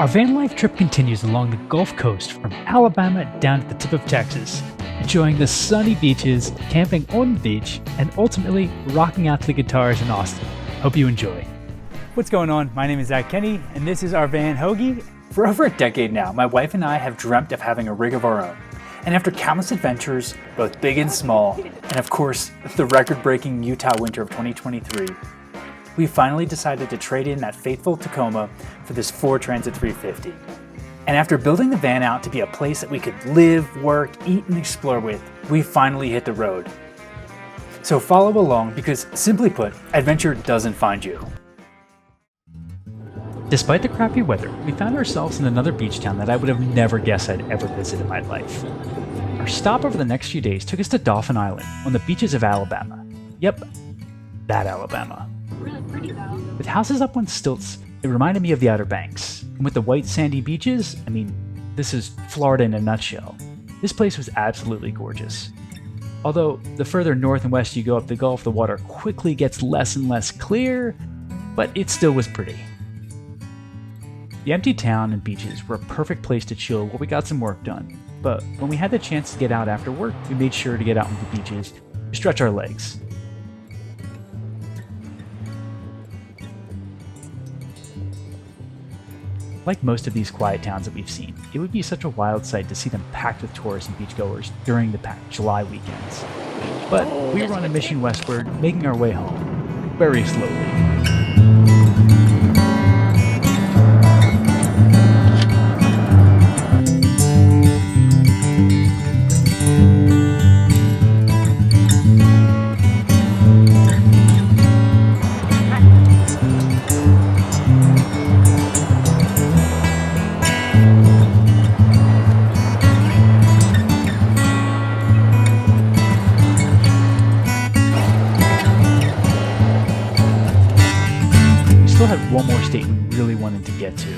Our van life trip continues along the Gulf Coast from Alabama down to the tip of Texas, enjoying the sunny beaches, camping on the beach, and ultimately rocking out to the guitars in Austin. Hope you enjoy. What's going on? My name is Zach Kenny, and this is our van Hoagie. For over a decade now, my wife and I have dreamt of having a rig of our own. And after countless adventures, both big and small, and of course, the record-breaking Utah winter of 2023, we finally decided to trade in that faithful Tacoma for this Ford Transit 350. And after building the van out to be a place that we could live, work, eat, and explore with, we finally hit the road. So follow along because, simply put, adventure doesn't find you. Despite the crappy weather, we found ourselves in another beach town that I would have never guessed I'd ever visit in my life. Our stop over the next few days took us to Dauphin Island, on the beaches of Alabama. Yep, that Alabama. Really pretty though. With houses up on stilts, it reminded me of the Outer Banks. And with the white sandy beaches, I mean, this is Florida in a nutshell. This place was absolutely gorgeous. Although, the further north and west you go up the Gulf, the water quickly gets less and less clear, but it still was pretty. The empty town and beaches were a perfect place to chill while we got some work done, but when we had the chance to get out after work, we made sure to get out on the beaches to stretch our legs. Like most of these quiet towns that we've seen, it would be such a wild sight to see them packed with tourists and beachgoers during the packed July weekends. But we were on a mission westward, making our way home, very slowly. One more state we really wanted to get to,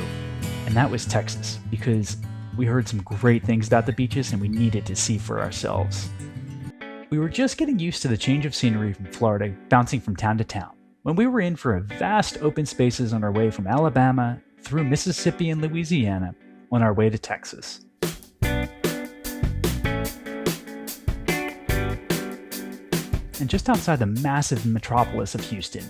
and that was Texas, because we heard some great things about the beaches and we needed to see for ourselves. We were just getting used to the change of scenery from Florida, bouncing from town to town, when we were in for a vast open spaces on our way from Alabama through Mississippi and Louisiana on our way to Texas. And just outside the massive metropolis of Houston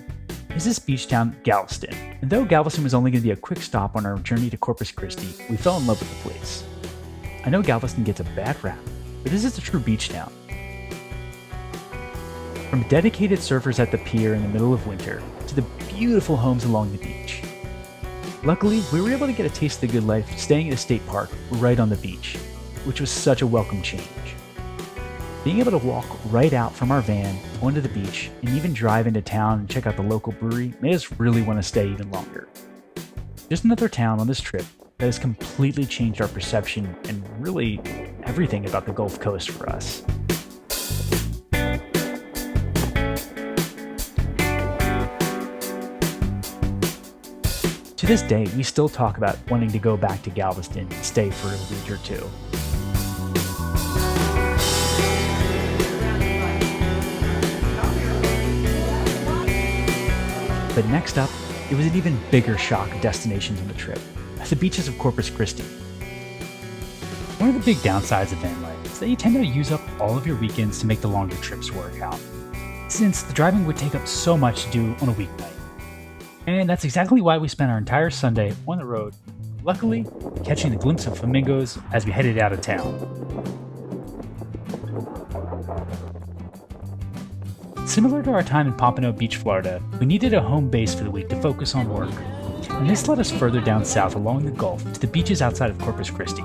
is this beach town, Galveston. And though Galveston was only going to be a quick stop on our journey to Corpus Christi, we fell in love with the place. I know Galveston gets a bad rap, but this is a true beach town. From dedicated surfers at the pier in the middle of winter, to the beautiful homes along the beach. Luckily, we were able to get a taste of the good life staying at a state park right on the beach, which was such a welcome change. Being able to walk right out from our van onto the beach and even drive into town and check out the local brewery made us really want to stay even longer. Just another town on this trip that has completely changed our perception and really everything about the Gulf Coast for us. To this day, we still talk about wanting to go back to Galveston and stay for a week or two. But next up, it was an even bigger shock of destinations on the trip, the beaches of Corpus Christi. One of the big downsides of van life is that you tend to use up all of your weekends to make the longer trips work out, since the driving would take up so much to do on a weeknight. And that's exactly why we spent our entire Sunday on the road, luckily catching a glimpse of flamingos as we headed out of town. Similar to our time in Pompano Beach, Florida, we needed a home base for the week to focus on work. And this led us further down south along the Gulf to the beaches outside of Corpus Christi.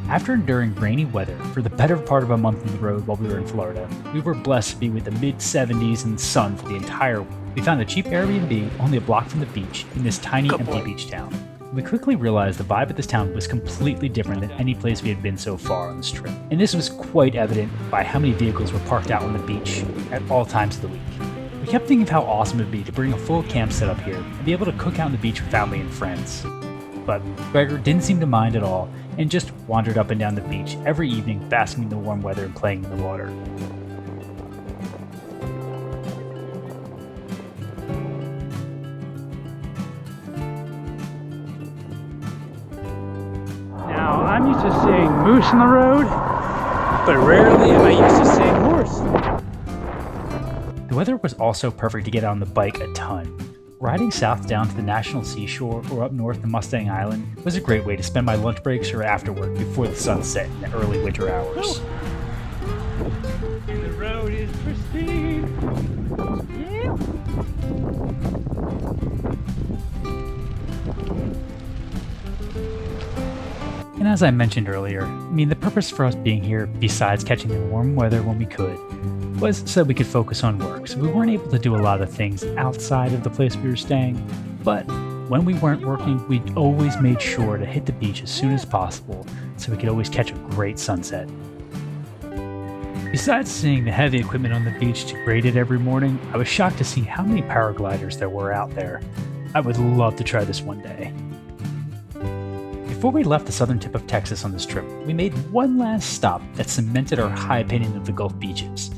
After enduring rainy weather for the better part of a month on the road while we were in Florida, we were blessed to be with the mid-70s and sun for the entire week. We found a cheap Airbnb only a block from the beach in this tiny empty beach town. We quickly realized the vibe of this town was completely different than any place we had been so far on this trip. And this was quite evident by how many vehicles were parked out on the beach at all times of the week. We kept thinking of how awesome it would be to bring a full camp set up here and be able to cook out on the beach with family and friends. But Gregor didn't seem to mind at all and just wandered up and down the beach every evening, basking in the warm weather and playing in the water. I'm used to seeing moose on the road, but rarely am I used to seeing horse. The weather was also perfect to get out on the bike a ton. Riding south down to the National Seashore or up north to Mustang Island was a great way to spend my lunch breaks or after work before the sun set in the early winter hours. The road is pristine. Yeah. And as I mentioned earlier, the purpose for us being here, besides catching the warm weather when we could, was so we could focus on work. So we weren't able to do a lot of things outside of the place we were staying, but when we weren't working, we always made sure to hit the beach as soon as possible so we could always catch a great sunset. Besides seeing the heavy equipment on the beach to grade it every morning, I was shocked to see how many paragliders there were out there. I would love to try this one day. Before we left the southern tip of Texas on this trip, we made one last stop that cemented our high opinion of the Gulf beaches.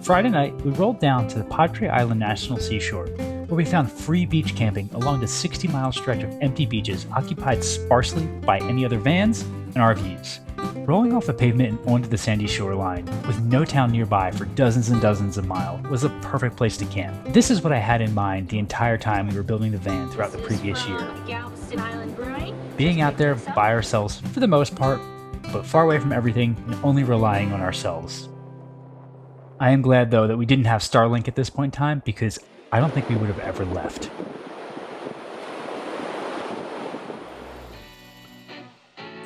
Friday night, we rolled down to the Padre Island National Seashore, where we found free beach camping along the 60-mile stretch of empty beaches occupied sparsely by any other vans and RVs. Rolling off the pavement and onto the sandy shoreline, with no town nearby for dozens and dozens of miles, was a perfect place to camp. This is what I had in mind the entire time we were building the van throughout the previous year. Being out there by ourselves for the most part, but far away from everything and only relying on ourselves. I am glad though that we didn't have Starlink at this point in time, because I don't think we would have ever left.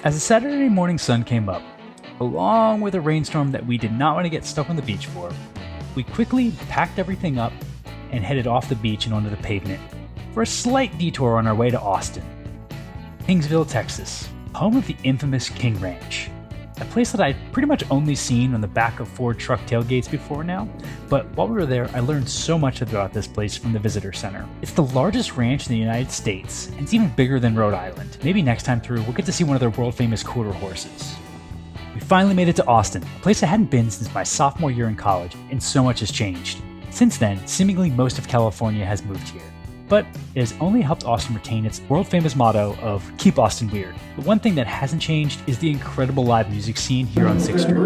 As the Saturday morning sun came up, along with a rainstorm that we did not want to get stuck on the beach for, we quickly packed everything up and headed off the beach and onto the pavement for a slight detour on our way to Austin, Kingsville, Texas, home of the infamous King Ranch. A place that I'd pretty much only seen on the back of Ford truck tailgates before now, but while we were there, I learned so much about this place from the visitor center. It's the largest ranch in the United States, and it's even bigger than Rhode Island. Maybe next time through, we'll get to see one of their world-famous quarter horses. We finally made it to Austin, a place I hadn't been since my sophomore year in college, and so much has changed. Since then, seemingly most of California has moved here. But it has only helped Austin retain its world-famous motto of "Keep Austin Weird." The one thing that hasn't changed is the incredible live music scene here on 6th Street.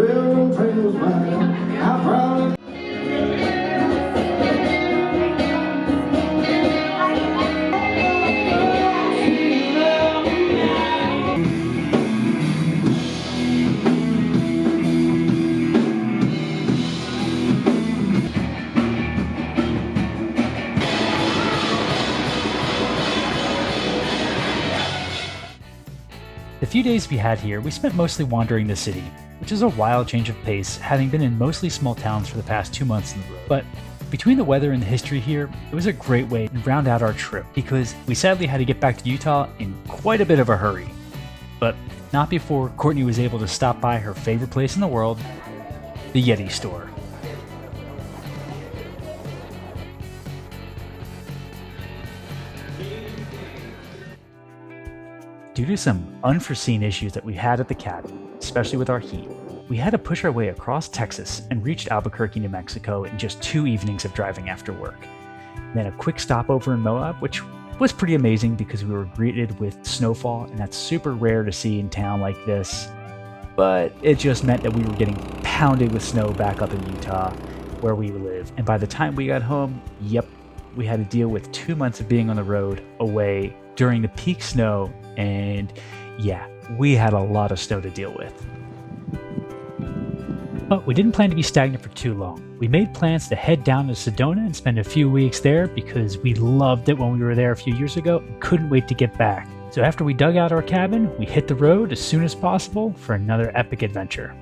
The few days we had here, we spent mostly wandering the city, which is a wild change of pace, having been in mostly small towns for the past 2 months in the road. But between the weather and the history here, it was a great way to round out our trip, because we sadly had to get back to Utah in quite a bit of a hurry. But not before Courtney was able to stop by her favorite place in the world, the Yeti store. Due to some unforeseen issues that we had at the cabin, especially with our heat, we had to push our way across Texas and reached Albuquerque, New Mexico in just 2 evenings of driving after work. Then a quick stopover in Moab, which was pretty amazing because we were greeted with snowfall, and that's super rare to see in town like this. But it just meant that we were getting pounded with snow back up in Utah, where we live. And by the time we got home, yep, we had to deal with 2 months of being on the road away during the peak snow, and yeah, we had a lot of snow to deal with. But we didn't plan to be stagnant for too long. We made plans to head down to Sedona and spend a few weeks there because we loved it when we were there a few years ago and couldn't wait to get back. So after we dug out our cabin, we hit the road as soon as possible for another epic adventure.